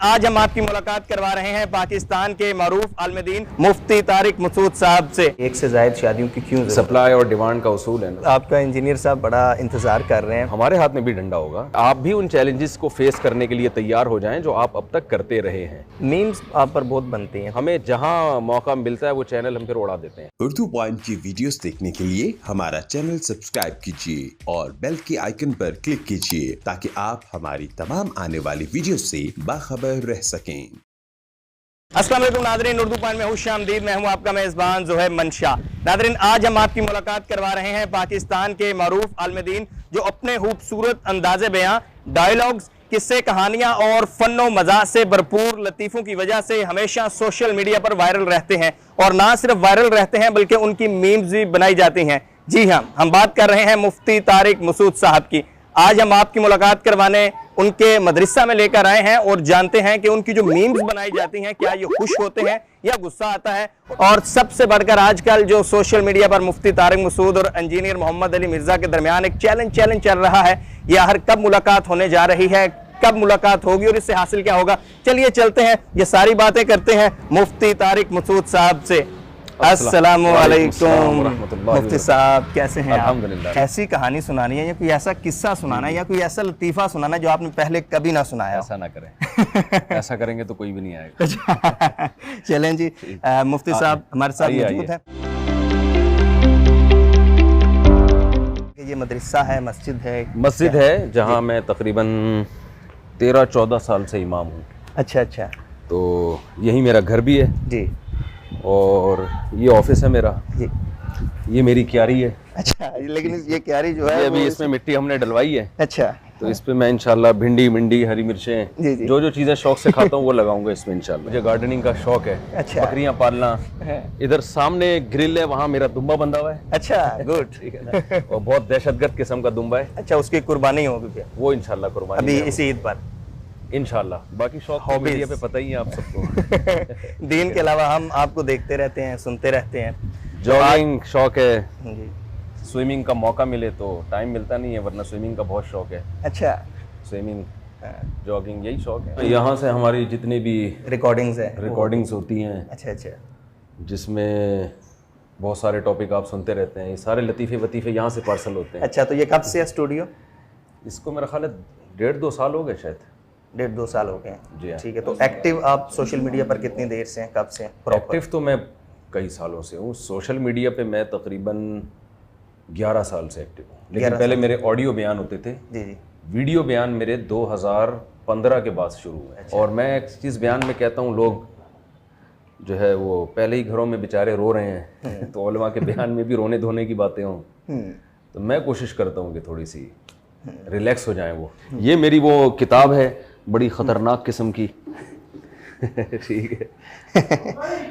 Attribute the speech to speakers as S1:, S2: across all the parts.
S1: आज हम आपकी मुलाकात करवा रहे हैं पाकिस्तान के मारूफ आलिम मुफ्ती तारिक मसूद साहब से। एक से ज्यादा शादियों की क्यों
S2: सप्लाई और डिमांड का उसूल है ना।
S1: आपका इंजीनियर साहब बड़ा इंतजार कर रहे हैं।
S2: हमारे हाथ में भी डंडा होगा। आप भी उन चैलेंजेस को फेस करने के लिए तैयार हो जाएं जो आप अब तक करते रहे हैं।
S1: मीम्स आप पर बहुत बनती हैं।
S2: हमें जहां मौका मिलता है वो चैनल हम फिर उड़ा देते हैं।
S3: उर्दू पॉइंट की वीडियोस देखने के लिए हमारा चैनल सब्सक्राइब कीजिए और बेल के आइकन पर क्लिक कीजिए ताकि आप हमारी तमाम आने वाली वीडियो से बाखबर रह सकें।
S1: अस्सलाम वालेकुम नादरीन, उर्दू पॉइंट में खुशामदीद। मैं हूं आपका मेज़बान ज़ुहैब मंशा। नादरीन, आज हम आपकी मुलाकात करवा रहे हैं पाकिस्तान के मारूफ आलिम जो अपने खूबसूरत अंदाज़े बयां, डायलॉग्स, किस्से, कहानियां और फन्नो मज़ाक से भरपूर लतीफ़ों की वजह से हमेशा सोशल मीडिया पर वायरल रहते हैं। और ना सिर्फ वायरल रहते हैं बल्कि उनकी मीम्स भी बनाई जाती हैं। जी हाँ, हम बात कर रहे हैं मुफ्ती तारिक मसूद साहब की। आज हम आपकी मुलाकात करवाने उनके मदरसा में लेकर आए हैं और जानते हैं कि उनकी जो मीम्स बनाई जाती हैं क्या ये खुश होते हैं या गुस्सा आता है। और सबसे बढ़कर आजकल जो सोशल मीडिया पर मुफ्ती तारिक मसूद और इंजीनियर मोहम्मद अली मिर्जा के दरमियान एक चैलेंज चल रहा है। ये आखिर कब मुलाकात होने जा रही है, कब मुलाकात होगी और इससे हासिल क्या होगा। चलिए चलते हैं, ये सारी बातें करते हैं मुफ्ती तारिक मसूद साहब से। अस्सलाम वालेकुम मुफ्ती साहब, कैसे हैं आप? ऐसी कहानी सुनानी है या कोई ऐसा किस्सा सुनाना है या कोई ऐसा लतीफ़ा सुनाना है जो आपने पहले कभी ना सुनाया?
S2: ऐसा ना करें। ऐसा करेंगे तो कोई भी नहीं आएगा।
S1: चलें जी, मुफ्ती साहब हमारे साथ मौजूद हैं। ये मदरसा है, मस्जिद है जहाँ मैं तकरीबन
S2: 13-14 साल से इमाम हूँ।
S1: अच्छा,
S2: तो यही मेरा घर भी है
S1: जी,
S2: और ये ऑफिस है मेरा
S1: जी।
S2: ये मेरी क्यारी है।
S1: अच्छा, लेकिन ये क्यारी जो है
S2: ये अभी इसमें मिट्टी हमने डलवाई है।
S1: अच्छा,
S2: तो इस पे मैं इंशाल्लाह भिंडी, मिंडी, हरी मिर्चें,
S1: जी, जी।
S2: जो चीज़ें शौक से खाता हूँ वो लगाऊंगा इसमें इंशाल्लाह। मुझे गार्डनिंग का शौक है।
S1: अच्छा।
S2: बकरियां पालना। इधर सामने ग्रिल है, वहाँ मेरा दुम्बा बंधा हुआ है।
S1: अच्छा, गुड।
S2: ठीक है ना। और बहुत दहशतगर्द किस्म का दुम्बा है।
S1: अच्छा, उसकी कुर्बानी होगी क्या?
S2: वो इंशाल्लाह कुर्बानी
S1: अभी
S2: है
S1: इसी ईद पर
S2: इंशाल्लाह। बाकी शौक तो
S1: Hobbies।
S2: मीडिया पे पता ही है आप सबको।
S1: दीन के अलावा हम आपको देखते रहते हैं, सुनते रहते हैं।
S2: जॉगिंग शौक है।
S1: जी।
S2: स्विमिंग का मौका मिले तो टाइम मिलता नहीं है, वरना स्विमिंग का बहुत शौक है।
S1: अच्छा,
S2: स्विमिंग, जॉगिंग, यही शौक है। यहाँ से हमारी जितनी भी रिकॉर्डिंग्स होती हैं,
S1: अच्छा,
S2: जिसमें बहुत सारे टॉपिक आप सुनते रहते हैं, ये सारे लतीफ़े वतीफ़े यहाँ से पार्सल होते हैं।
S1: अच्छा, तो ये कब से है स्टूडियो?
S2: इसको मेरा ख्याल है 1.5-2 साल हो गए शायद।
S1: 1.5-2 साल हो गए
S2: जी हाँ।
S1: ठीक है। तो एक्टिव आप सोशल मीडिया पर कितनी देर से हैं, कब से?
S2: एक्टिव तो मैं कई सालों से हूँ। सोशल मीडिया पे मैं तकरीबन 11 साल से एक्टिव हूँ। लेकिन पहले मेरे ऑडियो बयान होते थे।
S1: जी।
S2: वीडियो बयान मेरे 2015 के बाद शुरू हुए। अच्छा। और मैं एक चीज़ बयान में कहता हूँ, लोग जो है वो पहले ही घरों में बेचारे रो रहे हैं तो उलमा के बयान में भी रोने धोने की बातें हों, तो मैं कोशिश करता हूँ कि थोड़ी सी रिलैक्स हो जाए वो। ये मेरी वो किताब है, बड़ी ख़तरनाक किस्म की। ठीक है।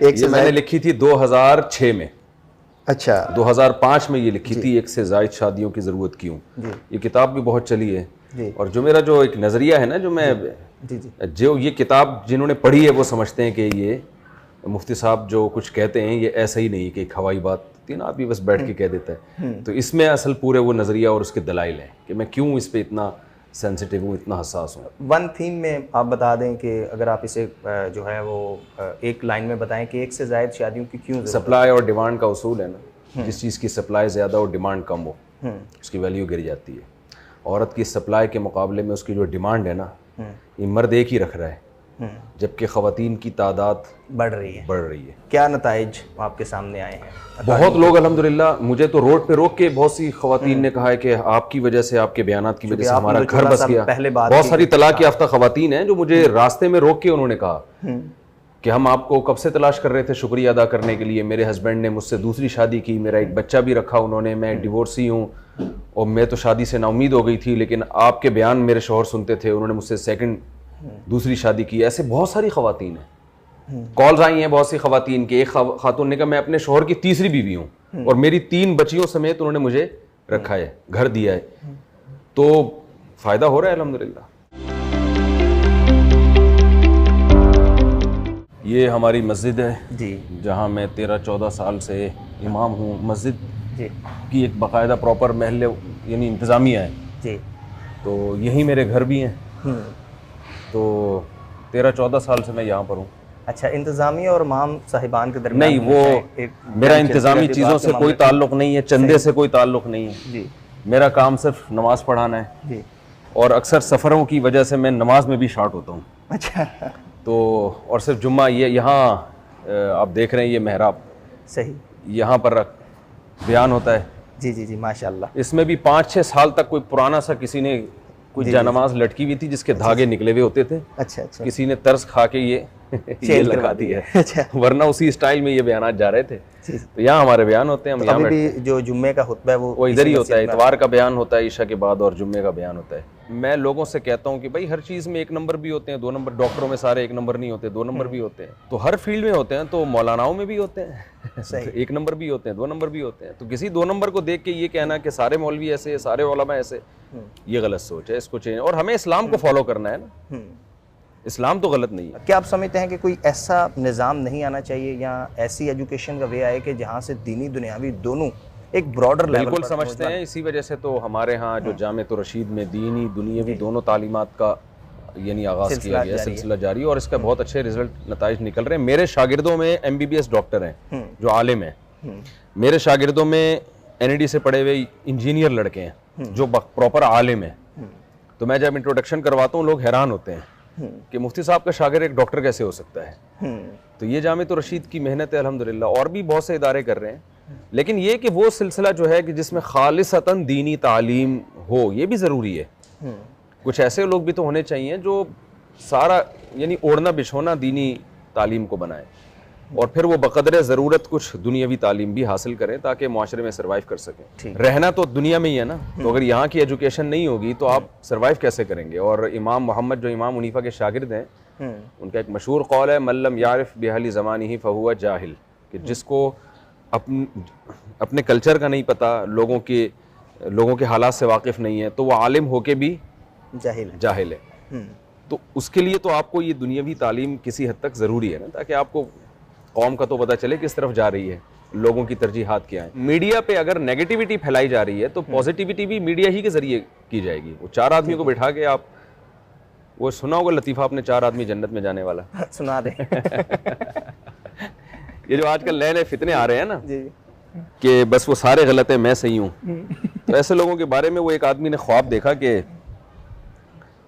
S2: ये मैंने लिखी थी 2006 में।
S1: अच्छा,
S2: 2005 में ये लिखी थी, एक से ज़ायद शादियों की ज़रूरत क्यों। ये किताब भी बहुत चली है
S1: जी।
S2: और जो मेरा जो एक नज़रिया है ना, जो मैं जो ये किताब जिन्होंने पढ़ी है वो समझते हैं कि ये मुफ्ती साहब जो कुछ कहते हैं ये ऐसा ही नहीं कि एक हवाई बात होती है ना, आप भी बस बैठ के कह देता है। तो इसमें असल पूरे वो नज़रिया और उसके दलाइल हैं कि मैं क्यों इस पे इतना सेंसिटिव हूँ, इतना हसास हूँ।
S1: वन थीम में आप बता दें कि अगर आप इसे जो है वो एक लाइन में बताएं कि एक से ज़ायद शादियों की क्यों ज़रूरत
S2: सप्लाई और डिमांड का उसूल है ना। जिस चीज़ की सप्लाई ज़्यादा और डिमांड कम हो उसकी वैल्यू गिर जाती है। औरत की सप्लाई के मुकाबले में उसकी जो डिमांड है ना, ये मर्द एक ही रख रहा है, जबकि ख़वातीन की तादाद बढ़ रही है।
S1: क्या नताइज आपके सामने आए हैं?
S2: बहुत लोग अल्हम्दुलिल्लाह, मुझे तो रोड पे रोक के बहुत सी ख़वातीन ने कहा है कि आपकी वजह से, आपके बयानात की वजह से हमारा घर बस गया। बहुत सारी तलाक याफ्ता ख़वातीन हैं जो मुझे रास्ते में रोक के उन्होंने कहा कि हम आपको कब से तलाश कर रहे थे, शुक्रिया अदा करने के लिए। मेरे हस्बैंड ने मुझसे दूसरी शादी की, मेरा एक बच्चा भी रखा उन्होंने, मैं डिवोर्सी हूँ और मैं तो शादी से नाउम्मीद हो गई थी, लेकिन आपके बयान मेरे शौहर सुनते थे, उन्होंने मुझसे दूसरी शादी की। ऐसे बहुत सारी ख़वातीन हैं। कॉल्स आई हैं बहुत सी ख़वातीन की। एक खातून ने कहा मैं अपने शौहर की तीसरी बीवी हूँ और मेरी 3 बच्चियों समेत उन्होंने मुझे रखा है, घर दिया है, तो फ़ायदा हो रहा है अल्हम्दुलिल्लाह। ये हमारी मस्जिद है
S1: जी,
S2: जहाँ मैं 13-14 साल से इमाम हूँ। मस्जिद की एक बाकायदा प्रॉपर महल यानी इंतज़ामिया है जी। तो यही मेरे घर भी हैं। तो 13-14 साल से मैं यहाँ पर हूँ।
S1: अच्छा, इंतजामिया और इमाम साहिबान के दरमियान
S2: नहीं, वो मेरा इंतजामी चीज़ों से कोई ताल्लुक नहीं है, चंदे से कोई ताल्लुक नहीं है
S1: जी।
S2: मेरा काम सिर्फ नमाज पढ़ाना है
S1: जी।
S2: और अक्सर सफ़रों की वजह से मैं नमाज में भी शॉर्ट होता हूँ।
S1: अच्छा।
S2: तो और सिर्फ जुम्मा ये यहाँ आप देख रहे हैं ये मेहराब,
S1: सही,
S2: यहाँ पर बयान होता है।
S1: जी जी जी, माशाल्लाह।
S2: इसमें भी 5-6 साल तक कोई पुराना सा किसी ने कोई जानमाज लटकी हुई थी जिसके धागे निकले हुए होते थे।
S1: अच्छा अच्छा।
S2: किसी ने तर्ज खा के ये लगा दी है।
S1: अच्छा।
S2: वरना उसी स्टाइल में ये बयान जा रहे थे। तो यहाँ हमारे बयान होते हैं, हम यहाँ
S1: भी जो जुम्मे का खुतबा है वो
S2: इधर ही होता है। इतवार का बयान होता है ईशा के बाद और जुम्मे का बयान होता है। मैं लोगों से कहता हूँ कि भाई हर चीज़ में 1 नंबर भी होते हैं, 2 नंबर। डॉक्टरों में सारे 1 नंबर नहीं होते, 2 नंबर भी होते हैं। तो हर फील्ड में होते हैं, तो मौलानाओं में भी होते हैं। 1 नंबर भी होते हैं, 2 नंबर भी होते हैं। तो किसी 2 नंबर को देख के ये कहना कि सारे मौलवी ऐसे, सारे उलमा ऐसे, ये गलत सोच है। इसको चेंज, और हमें इस्लाम को फॉलो करना है ना, इस्लाम तो गलत नहीं है।
S1: क्या आप समझते हैं कि कोई ऐसा निज़ाम नहीं आना चाहिए या ऐसी एजुकेशन का वे आए कि जहाँ से दीनी दुनियावी दोनों एक ब्रॉडर लेवल
S2: बिल्कुल समझते हैं। इसी वजह से तो हमारे यहाँ जो जामिअत रशीद में दीनी दुनियावी दोनों तालीमात का यानी आगाज़ किया गया, सिलसिला जारी, और इसका बहुत अच्छे रिजल्ट नताइज निकल रहे हैं। मेरे शागिर्दों में MBBS डॉक्टर हैं जो आलिम हैं, मेरे शागिर्दों में NED से पढ़े हुए इंजीनियर लड़के हैं जो प्रॉपर आलिम हैं। तो मैं जब इंट्रोडक्शन करवाता हूँ लोग हैरान होते हैं कि मुफ्ती साहब का शागिर्द एक डॉक्टर कैसे हो सकता है। तो ये जामिअत रशीद की मेहनत है अल्हम्दुलिल्लाह, और भी बहुत से इदारे कर रहे हैं। लेकिन ये कि वो सिलसिला जो है कि जिसमें खालिसतन दीनी तालीम हो, ये भी ज़रूरी है। कुछ ऐसे लोग भी तो होने चाहिए जो सारा यानी ओढ़ना बिछोना दीनी तालीम को बनाए, और फिर वो बकदरे ज़रूरत कुछ दुनियावी तालीम भी हासिल करें ताकि माशरे में सर्वाइव कर सकें। रहना तो दुनिया में ही है ना, तो अगर यहाँ की एजुकेशन नहीं होगी तो आप सर्वाइव कैसे करेंगे। और इमाम मोहम्मद जो इमाम मुनीफा के शागिर्द हैं, उनका एक मशहूर कौल है, मल्लम यारिफ बिहली ज़मानिही फहुवा जाहिल, कि जिसको अपने कल्चर का नहीं पता, लोगों के हालात से वाकिफ़ नहीं है, तो वो आलिम होके भी जाहिल है। तो उसके लिए तो आपको ये दुनियावी तालीम किसी हद तक ज़रूरी है ना, ताकि आपको कौम का तो पता चले किस तरफ जा रही है, लोगों की तरजीहात क्या है। मीडिया पे अगर नेगेटिविटी फैलाई जा रही है तो पॉजिटिविटी भी मीडिया ही के जरिए की जाएगी। वो 4 आदमियों को बैठा के आप, वो सुना होगा लतीफ़ा आपने, 4 आदमी जन्नत में जाने वाला,
S1: सुना दे।
S2: ये जो आजकल नए नए फितने आ रहे हैं ना कि बस वो सारे गलत हैं, मैं सही हूँ। तो ऐसे लोगों के बारे में वो एक आदमी ने ख्वाब देखा कि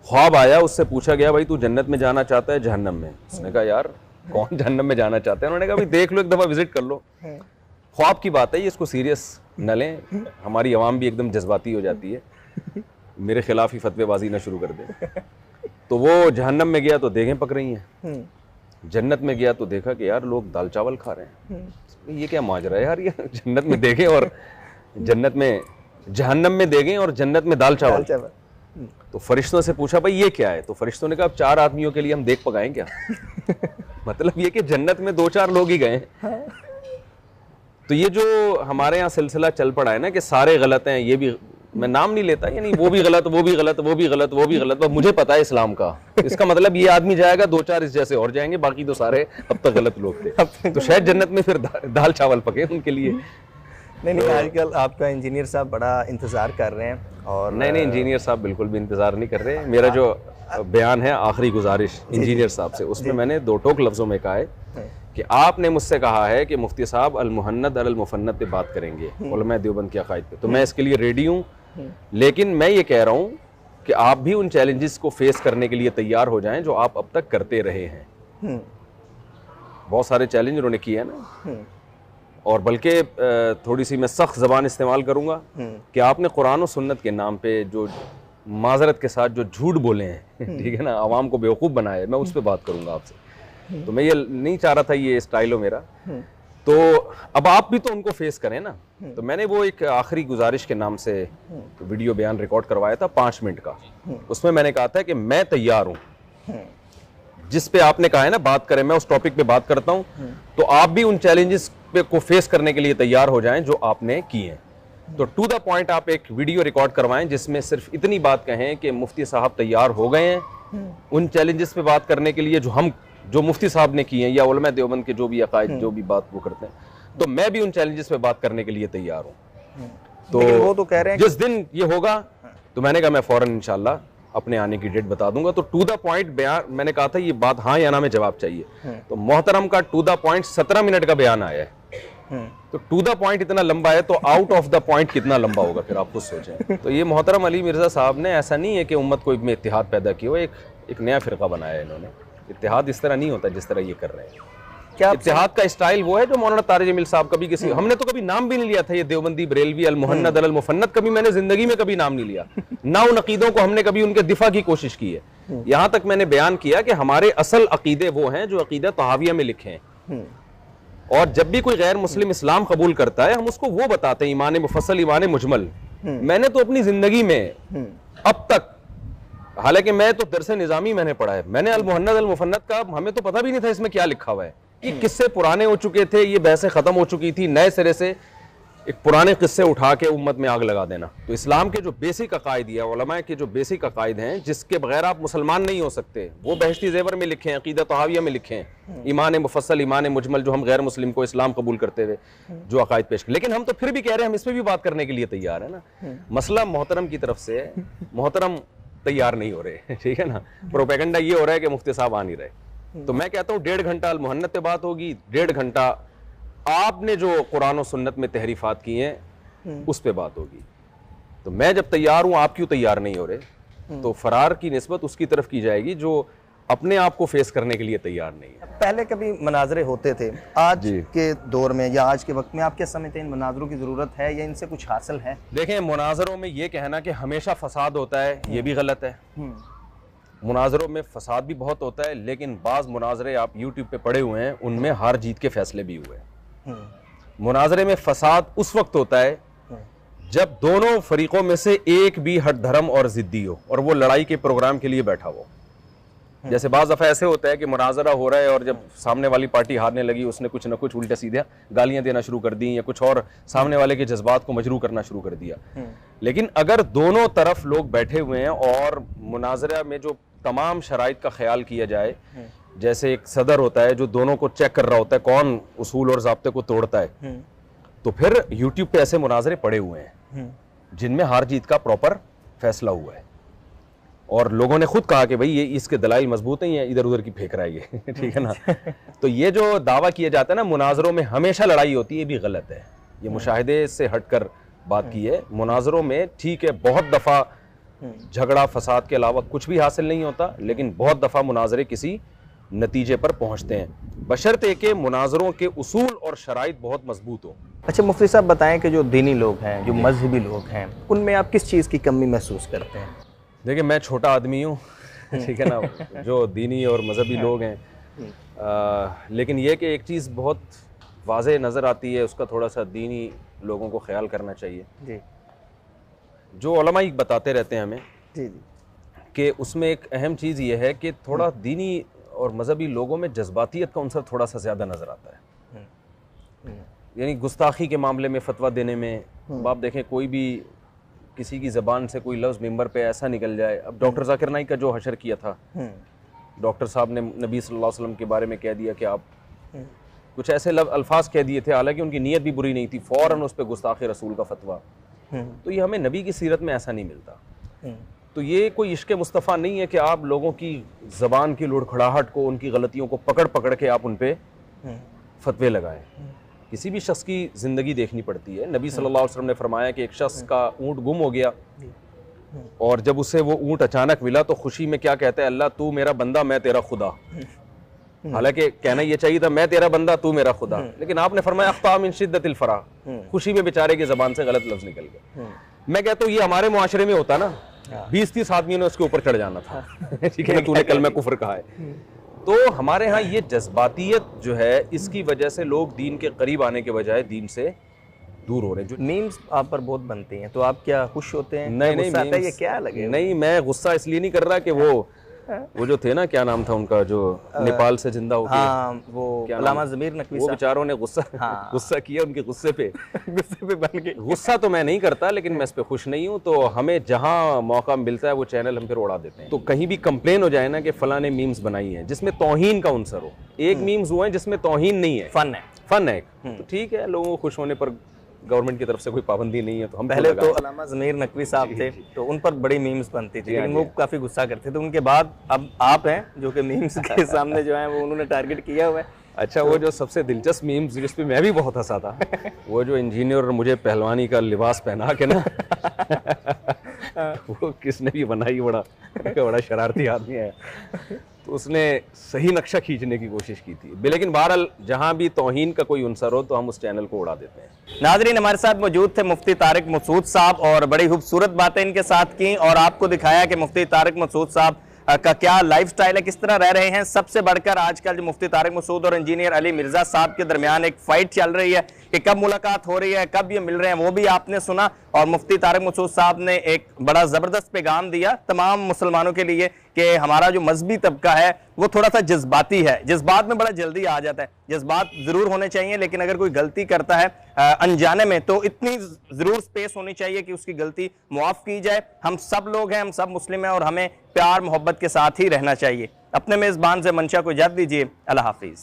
S2: ख्वाब आया, उससे पूछा गया भाई तू जन्नत में जाना चाहता है जहन्नम में? उसने कहा यार कौन जहन्नम में जाना चाहता है। उन्होंने कहा भाई देख लो, एक दफ़ा विजिट कर लो। ख्वाब की बात है ये, इसको सीरियस न लें। हमारी आवाम भी एकदम जज्बाती हो जाती है, मेरे खिलाफ ही फतवेबाजी ना शुरू कर दे। तो वो जहन्नम में गया तो देखें पक रही हैं, जन्नत में गया तो देखा कि यार लोग दाल चावल खा रहे हैं। ये क्या माजरा है यार, ये जन्नत में देखें और जन्नत में, जहन्नम में देखें और जन्नत में दाल चावल। तो फरिश्तों से पूछा भाई ये क्या है? तो फरिश्तों ने कहा अब 4 आदमियों के लिए हम देख पकाएं क्या? मतलब ये कि जन्नत में 2-4 लोग ही गए। तो ये जो हमारे यहाँ सिलसिला चल पड़ा है ना कि सारे गलत हैं, ये भी मैं नाम नहीं लेता, यानी वो भी गलत, वो भी गलत, वो भी गलत, वो भी गलत, मुझे पता है इस्लाम का। इसका मतलब ये आदमी जाएगा, 2-4 इस जैसे और जाएंगे, बाकी तो सारे अब तक गलत लोग थे। तो शायद जन्नत में फिर दाल चावल पके उनके लिए।
S1: नहीं, आजकल आपका इंजीनियर साहब बड़ा इंतज़ार कर रहे हैं। और
S2: नहीं, इंजीनियर साहब बिल्कुल भी इंतज़ार नहीं कर रहे। मेरा जो बयान है आखिरी गुजारिश इंजीनियर साहब से, उसमें मैंने 2 टोक लफ्ज़ों में कहा है कि आपने मुझसे कहा है कि मुफ्ती साहब अल-मुहन्नद अल-मुफन्नद पे बात करेंगे उलमा देवबंद के अकायद पे, तो मैं इसके लिए रेडी हूँ। लेकिन मैं ये कह रहा हूँ कि आप भी उन चैलेंजेस को फेस करने के लिए तैयार हो जाएं जो आप अब तक करते रहे हैं। बहुत सारे चैलेंज उन्होंने किए हैं ना, और बल्कि थोड़ी सी मैं सख्त ज़बान इस्तेमाल करूँगा कि आपने कुरान और सुन्नत के नाम पे जो माजरत के साथ जो झूठ बोले हैं, ठीक है ना, आवाम को बेवकूफ़ बनाए, मैं उस पर बात करूँगा आपसे। तो मैं ये नहीं चाह रहा था, ये स्टाइल हो मेरा। तो अब आप भी तो उनको फेस करें ना। तो मैंने वो एक आखिरी गुजारिश के नाम से वीडियो बयान रिकॉर्ड करवाया था 5 मिनट का। उसमें मैंने कहा था कि मैं तैयार हूँ, जिस पे आपने कहा है ना बात करें, मैं उस टॉपिक पे बात करता हूँ। तो आप भी उन चैलेंजेस को फेस करने के लिए तैयार हो जाएं जो आपने किए हैं। तो टू द पॉइंट आप एक वीडियो रिकॉर्ड करवाएं जिसमें सिर्फ इतनी बात कहें कि मुफ्ती साहब तैयार हो गए हैं उन चैलेंजेस पे बात करने के लिए जो मुफ्ती साहब ने किए हैं, या उलमा देवबंद के जो भी अकायद जो भी बात वो करते हैं। तो मैं भी उन चैलेंजेस पे बात करने के लिए तैयार हूँ। तो
S1: वो तो कह रहे हैं
S2: जिस दिन ये होगा, तो मैंने कहा मैं फौरन इंशाल्लाह अपने आने की डेट बता दूंगा। तो टू द पॉइंट बयान, मैंने कहा था ये बात हाँ या ना में जवाब चाहिए, तो मोहतरम का टू द पॉइंट 17 मिनट का बयान आया है। तो टू द पॉइंट इतना लंबा है, तो आउट ऑफ द पॉइंट कितना लंबा होगा फिर आप खुद सोचें। तो ये मोहतरम अली मिर्जा साहब ने, ऐसा नहीं है कि उम्मत को में इत्तेहाद पैदा किया हो, एक नया फिरका बनाया है इन्होंने। इत्तेहाद इस तरह नहीं होता जिस तरह ये कर रहे हैं। क्या इत्तेहाद का स्टाइल वो है जो मौलाना तारिक जमील साहब कभी किसी, हमने तो कभी नाम भी नहीं लिया था, ये देवबंदी, बरेलवी, अल मुहन्नद, अल मुफन्नद, कभी मैंने जिंदगी में कभी नाम नहीं लिया ना। उन अकीदों को हमने कभी उनके दिफा की कोशिश की है। यहां तक मैंने बयान किया कि हमारे असल अकीदे वो हैं जो अकीदा तहाविया में लिखे हैं, और जब भी कोई गैर मुस्लिम इस्लाम कबूल करता है हम उसको वो बताते हैं, ईमान मुफस्सल, ईमान मुजमल। मैंने तो अपनी जिंदगी में अब तक, हालांकि मैं तो दरसे निजामी मैंने पढ़ा है, मैंने अल मुहन्नद, अल मुफन्नद का हमें तो पता भी नहीं था इसमें क्या लिखा हुआ है। ये किस्से पुराने हो चुके थे, ये बहसें खत्म हो चुकी थी, नए सिरे से एक पुराने किस्से उठा के उम्मत में आग लगा देना। तो इस्लाम के जो बेसिक अकायद या उलमा के जो बेसिक अकायद हैं जिसके बगैर आप मुसलमान नहीं हो सकते, वो बहश्ती ज़ेवर में लिखे हैं, अकीदा तहाविया में लिखे हैं, ईमान मुफस्सल, ईमान मुजमल, जो हम गैर मुस्लिम को इस्लाम कबूल करते हुए जो अकायद पेश कर। लेकिन हम तो फिर भी कह रहे हैं हम इसमें भी बात करने के लिए तैयार है ना। मसला मोहतरम की तरफ से, मोहतरम तैयार नहीं हो रहे, ठीक है ना। प्रोपेगेंडा ये हो रहा है कि मुफ्ती साहब आ नहीं रहे। तो मैं कहता हूँ 1.5 घंटा अल मुहन्नद पे बात होगी, 1.5 घंटा आपने जो कुरान और सुन्नत में तहरीफात की हैं उस पे बात होगी। तो मैं जब तैयार हूँ, आप क्यों तैयार नहीं हो रहे? तो फरार की निस्बत उसकी तरफ की जाएगी जो अपने आप को फेस करने के लिए तैयार नहीं है।
S1: पहले कभी मनाजरे होते थे, आज के दौर में या आज के वक्त में आप क्या समझते हैं, इन मनाजरों की जरूरत है या इनसे कुछ हासिल है?
S2: देखें, मुनाजरों में ये कहना कि हमेशा फसाद होता है, ये भी गलत है। मुनाजरों में फसाद भी बहुत होता है, लेकिन बाज़ मुनाजरे आप यूट्यूब पे पड़े हुए हैं, उनमें हार जीत के फैसले भी हुए हैं। मुनाजरे में फसाद उस वक्त होता है जब दोनों फरीकों में से एक भी हट धर्म और जिद्दी हो और वो लड़ाई के प्रोग्राम के लिए बैठा हो। जैसे बाज़ दफ़ा ऐसे होता है कि मुनाजरा हो रहा है और जब सामने वाली पार्टी हारने लगी, उसने कुछ ना कुछ उल्टा सीधा गालियां देना शुरू कर दी या कुछ और सामने वाले के जज्बात को मजरू करना शुरू कर दिया। लेकिन अगर दोनों तरफ लोग बैठे हुए हैं और मुनाजरा में जो तमाम शराइत का ख्याल किया जाए, जैसे एक सदर होता है जो दोनों को चेक कर रहा होता है कौन उसूल और ज़ाब्ते को तोड़ता है, तो फिर यूट्यूब पे ऐसे मुनाजरे पड़े हुए हैं जिनमें हार जीत का प्रॉपर फैसला हुआ है और लोगों ने खुद कहा कि भाई ये इसके दलाइल मजबूत हैं, ये इधर उधर की फेंक रहा है ये ठीक है ना। तो ये जो दावा किया जाता है ना मुनाजरों में हमेशा लड़ाई होती है, ये भी गलत है। ये मुशाहिदे से हटकर बात की है। मुनाजरों में ठीक है बहुत दफ़ा झगड़ा फसाद के अलावा कुछ भी हासिल नहीं होता, लेकिन बहुत दफ़ा मुनाजरे किसी नतीजे पर पहुंचते हैं, बशर्ते कि मुनाजरों के उसूल और शराइत बहुत मजबूत हो।
S1: अच्छा मुफ्ती साहब बताएं कि जो दीनी लोग हैं, जो मजहबी लोग हैं, उनमें आप किस चीज़ की कमी महसूस करते हैं?
S2: देखिए, मैं छोटा आदमी हूँ ठीक है ना, जो दीनी और मजहबी लोग हैं, लेकिन ये कि एक चीज़ बहुत वाज़ेह नज़र आती है, उसका थोड़ा सा दीनी लोगों को ख्याल करना चाहिए जी। जो उलमा बताते रहते हैं हमें जी कि उसमें एक अहम चीज़ ये है कि थोड़ा दीनी और मजहबी लोगों में जज्बातियत का अंसर थोड़ा सा ज़्यादा नज़र आता है। यानी गुस्ताखी के मामले में फतवा देने में, आप देखें कोई भी किसी की ज़बान से कोई लफ्ज़ मिंबर पे ऐसा निकल जाए। अब डॉक्टर जाकिर नाइक का जो हशर किया था, डॉक्टर साहब ने नबी सल्लल्लाहु अलैहि वसल्लम के बारे में कह दिया कि आप कुछ ऐसे अल्फाज कह दिए थे, हालांकि उनकी नीयत भी बुरी नहीं थी, फ़ौरन उस पर गुस्ताखी रसूल का फतवा। तो ये हमें नबी की सीरत में ऐसा नहीं मिलता। तो ये कोई इश्क़ मुस्तफ़ा नहीं है कि आप लोगों की ज़बान की लुढ़खड़ाहट को, उनकी गलतियों को पकड़ पकड़ के आप उन पे फतवे लगाएं। किसी भी शख्स की ज़िंदगी देखनी पड़ती है। नबी सल्लल्लाहु अलैहि वसल्लम ने फरमाया कि एक शख्स का ऊँट गुम हो गया और जब उसे वो ऊँट अचानक मिला तो खुशी में क्या कहता है, अल्लाह तू मेरा बंदा मैं तेरा खुदा। हालांकि कहना ये चाहिए था मैं तेरा बंदा तू मेरा खुदा, लेकिन आपने फरमाया अख्ता मिन शिद्दतिल फराह, खुशी में बेचारे की ज़बान से गलत लफ्ज़ निकल गए। मैं कहता हूँ ये हमारे मुआशरे में होता ना, 20-30 आदमियों ने उसके ऊपर चढ़ जाना था ठीक है ना, तूने कलमा कुफ्र कहा है। तो हमारे यहाँ ये जज्बातियत जो है, इसकी वजह से लोग दीन के करीब आने के बजाय दीन से दूर हो रहे हैं। जो
S1: मीम्स आप पर बहुत बनती हैं, तो आप क्या खुश होते हैं?
S2: नहीं,
S1: ये क्या लगे?
S2: नहीं, मैं गुस्सा इसलिए नहीं कर रहा कि वो जो थे ना, क्या नाम था उनका, जो नेपाल से जिंदा हो गए,
S1: वो अल्लामा ज़मीर नकवी,
S2: वो बेचारों ने गुस्सा किया उनके गुस्से पे बन के। गुस्सा तो मैं नहीं करता, लेकिन मैं इस पे खुश नहीं हूँ। तो हमें जहाँ मौका मिलता है वो चैनल हम फिर उड़ा देते हैं। तो कहीं भी कंप्लेन हो जाए ना कि फलां ने मीम्स बनाई है जिसमें तौहीन का अंसर हो, एक मीम्स हुआ है जिसमें तौहीन नहीं है,
S1: फन है
S2: तो ठीक है, लोगों को खुश होने पर गवर्नमेंट की तरफ से कोई पाबंदी नहीं है तो हम
S1: पहले तो अल्लामा ज़मीर नकवी साहब थे, तो उन पर बड़ी मीम्स बनती थी, लेकिन वो काफी गुस्सा करते थे। उनके बाद अब आप हैं जो कि मीम्स के सामने जो है वो उन्होंने टारगेट किया हुआ है।
S2: अच्छा, वो जो सबसे दिलचस्प मीम्स जिस पे मैं भी बहुत हंसा था वो जो इंजीनियर मुझे पहलवानी का लिबास पहना के ना वो किसने भी बनाई, बड़ा शरारती आदमी है, तो उसने सही नक्शा खींचने की कोशिश की थी। लेकिन बहरहाल जहां भी तौहीन का कोई अंसर हो तो हम उस चैनल को उड़ा देते हैं।
S1: नाज़रीन, हमारे साथ मौजूद थे मुफ्ती तारिक मसूद साहब और बड़ी खूबसूरत बातें इनके साथ की और आपको दिखाया कि मुफ्ती तारिक मसूद साहब का क्या लाइफस्टाइल है, किस तरह रह रहे हैं। सबसे बढ़कर आजकल जो मुफ्ती तारिक मसूद और इंजीनियर अली मिर्जा साहब के दरमियान एक फाइट चल रही है कि कब मुलाकात हो रही है, कब ये मिल रहे हैं, वो भी आपने सुना। और मुफ्ती तारिक मसूद साहब ने एक बड़ा जबरदस्त पैगाम दिया तमाम मुसलमानों के लिए कि हमारा जो मजहबी तबका है वो थोड़ा सा जज्बाती है, जज्बात में बड़ा जल्दी आ जाता है। जज्बात जरूर होने चाहिए, लेकिन अगर कोई गलती करता है अनजाने में तो इतनी जरूर स्पेस होनी चाहिए कि उसकी गलती मुआफ की जाए। हम सब लोग हैं, हम सब मुस्लिम हैं और हमें प्यार मोहब्बत के साथ ही रहना चाहिए। अपने मेजबान से मंशा को इजाजत दीजिए। अल्लाह हाफिज।